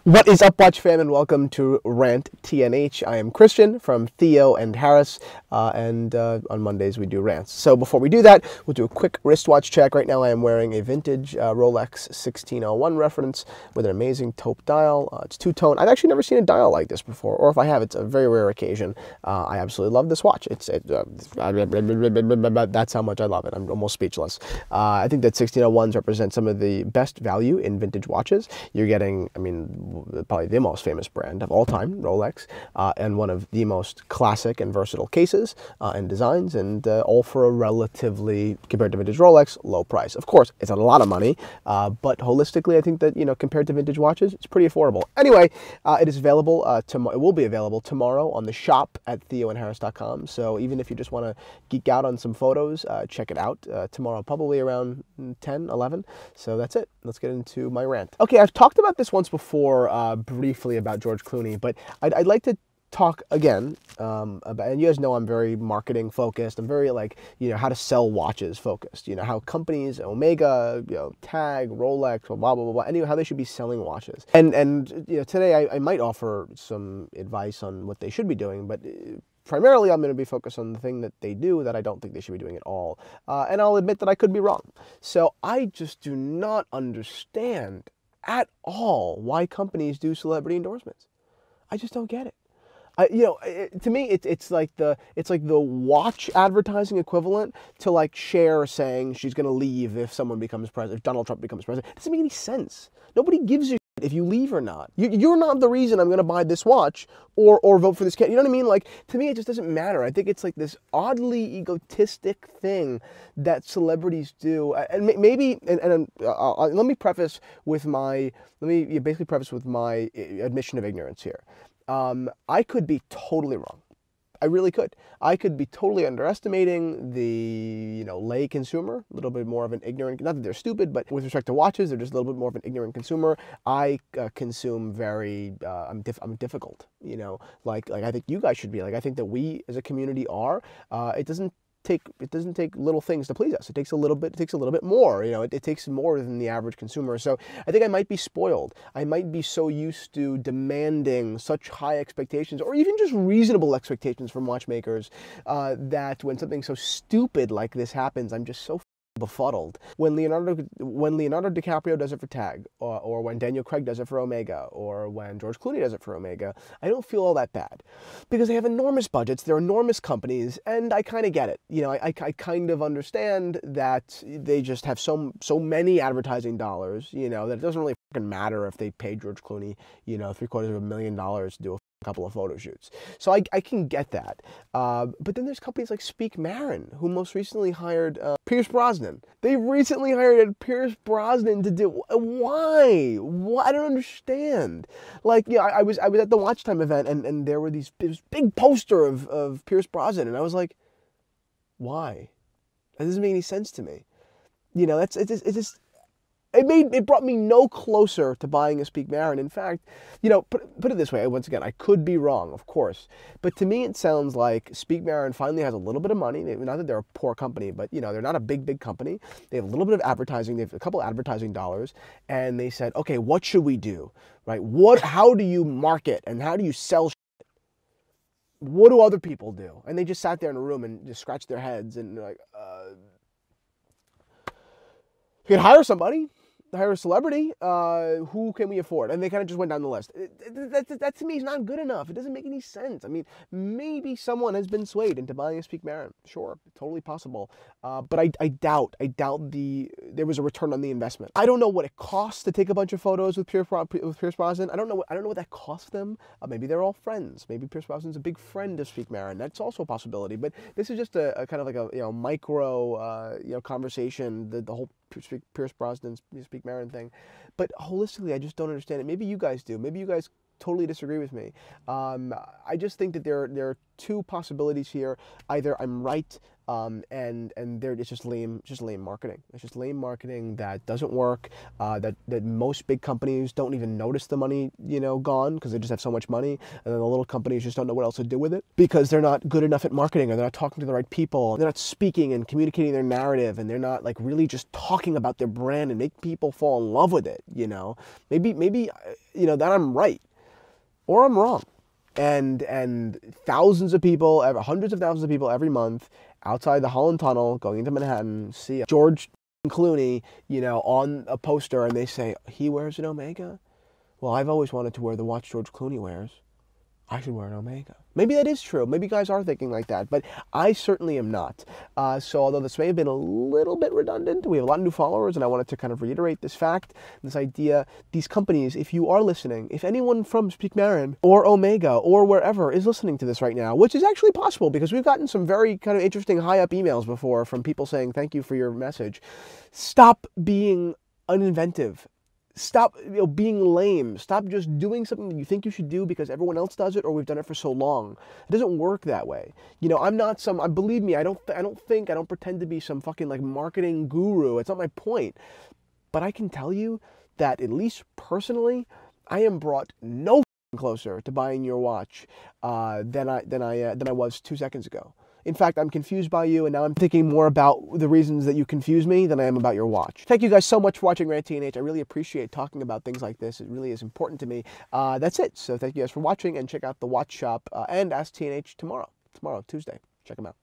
What is up, Watch fam, and welcome to Rant&h. I am Christian from Theo and Harris, and on Mondays we do rants. So before we do that, we'll do a quick wristwatch check. Right now I am wearing a vintage Rolex 1601 reference with an amazing taupe dial. It's two-tone. I've actually never seen a dial like this before, or if I have, it's a very rare occasion. I absolutely love this watch. That's how much I love it. I'm almost speechless. I think that 1601s represent some of the best value in vintage watches. You're getting, probably the most famous brand of all time, Rolex, and one of the most classic and versatile cases and designs, and all for a relatively, compared to vintage Rolex, low price. Of course, it's a lot of money, but holistically, I think that, compared to vintage watches, it's pretty affordable. Anyway, it is available, it will be available tomorrow on the shop at theoandharris.com. So even if you just want to geek out on some photos, check it out tomorrow, probably around 10, 11. So that's it. Let's get into my rant. Okay, I've talked about this once before, briefly about George Clooney, but I'd like to talk again about, and you guys know I'm very marketing focused. I'm very how to sell watches focused. How companies, Omega, Tag, Rolex, blah blah blah blah. Anyway, how they should be selling watches. And today I might offer some advice on what they should be doing, but primarily, I'm going to be focused on the thing that they do that I don't think they should be doing at all. And I'll admit that I could be wrong. So I just do not understand at all why companies do celebrity endorsements. I just don't get it. To me, it's like the watch advertising equivalent to Cher saying she's going to leave if someone becomes president, if Donald Trump becomes president. It doesn't make any sense. Nobody gives a shit if you leave or not. You're not the reason I'm going to buy this watch or vote for this candidate. You know what I mean? To me, it just doesn't matter. I think it's this oddly egotistic thing that celebrities do. And maybe, let me preface with my, basically preface with my admission of ignorance here. I could be totally wrong. I really could. I could be totally underestimating the, lay consumer, a little bit more of an ignorant, not that they're stupid, but with respect to watches, they're just a little bit more of an ignorant consumer. I consume very, I'm difficult, I think you guys should be. I think that we as a community are. It doesn't take little things to please us. It takes a little bit more. It takes more than the average consumer. So I think I might be spoiled. I might be so used to demanding such high expectations, or even just reasonable expectations from watchmakers, that when something so stupid like this happens, I'm just so befuddled. When Leonardo DiCaprio does it for Tag, or when Daniel Craig does it for Omega, or when George Clooney does it for Omega, I don't feel all that bad, because they have enormous budgets, they're enormous companies, and I kind of get it. I kind of understand that they just have so many advertising dollars, that it doesn't really fucking matter if they pay George Clooney, $750,000 to do a couple of photo shoots. So I can get that. But then there's companies like speake-marin, who most recently hired Pierce Brosnan. They recently hired Pierce Brosnan to do, why? I don't understand. I was at the Watch Time event, and there were this big poster of Pierce Brosnan, and I was like, why? That doesn't make any sense to me. It brought me no closer to buying a speake-marin. In fact, put it this way, once again, I could be wrong, of course, but to me it sounds like speake-marin finally has a little bit of money. Not that they're a poor company, but they're not a big company. They have a little bit of advertising, they have a couple of advertising dollars, and they said, okay, what should we do? Right? How do you market and how do you sell shit? What do other people do? And they just sat there in a room and just scratched their heads and they're like, you could hire somebody. Hire a celebrity, who can we afford? And they kind of just went down the list. That to me is not good enough. It doesn't make any sense. Maybe someone has been swayed into buying a speake-marin. Sure, totally possible. But I doubt there was a return on the investment. I don't know what it costs to take a bunch of photos with Pierce Brosnan. I don't know what that costs them. Maybe they're all friends. Maybe Pierce Brosnan's a big friend of speake-marin. That's also a possibility. But this is just a kind of like a micro conversation. The whole Pierce Brosnan speake-marin thing, but holistically, I just don't understand it. Maybe you guys do. Maybe you guys totally disagree with me. I just think that there are two possibilities here. Either I'm right and it's just lame marketing. It's just lame marketing that doesn't work. That most big companies don't even notice the money, gone, because they just have so much money, and then the little companies just don't know what else to do with it because they're not good enough at marketing, or they're not talking to the right people, they're not speaking and communicating their narrative, and they're not like really just talking about their brand and make people fall in love with it. Maybe that I'm right or I'm wrong. And thousands of people, hundreds of thousands of people every month outside the Holland Tunnel going into Manhattan see George Clooney, on a poster, and they say, he wears an Omega? Well, I've always wanted to wear the watch George Clooney wears. I should wear an Omega. Maybe that is true. Maybe guys are thinking like that, but I certainly am not. So although this may have been a little bit redundant, we have a lot of new followers, and I wanted to kind of reiterate this fact, this idea. These companies, if you are listening, if anyone from speake-marin or Omega or wherever is listening to this right now, which is actually possible because we've gotten some very kind of interesting high-up emails before from people saying thank you for your message, stop being uninventive. Stop being lame. Stop just doing something that you think you should do because everyone else does it or we've done it for so long. It doesn't work that way. I'm not believe me, I don't pretend to be some fucking like marketing guru. It's not my point. But I can tell you that at least personally, I am brought no closer to buying your watch than I was 2 seconds ago. In fact, I'm confused by you, and now I'm thinking more about the reasons that you confuse me than I am about your watch. Thank you guys so much for watching Rant&h. I really appreciate talking about things like this. It really is important to me. That's it. So thank you guys for watching, and check out the watch shop and Ask T&H tomorrow, Tuesday. Check them out.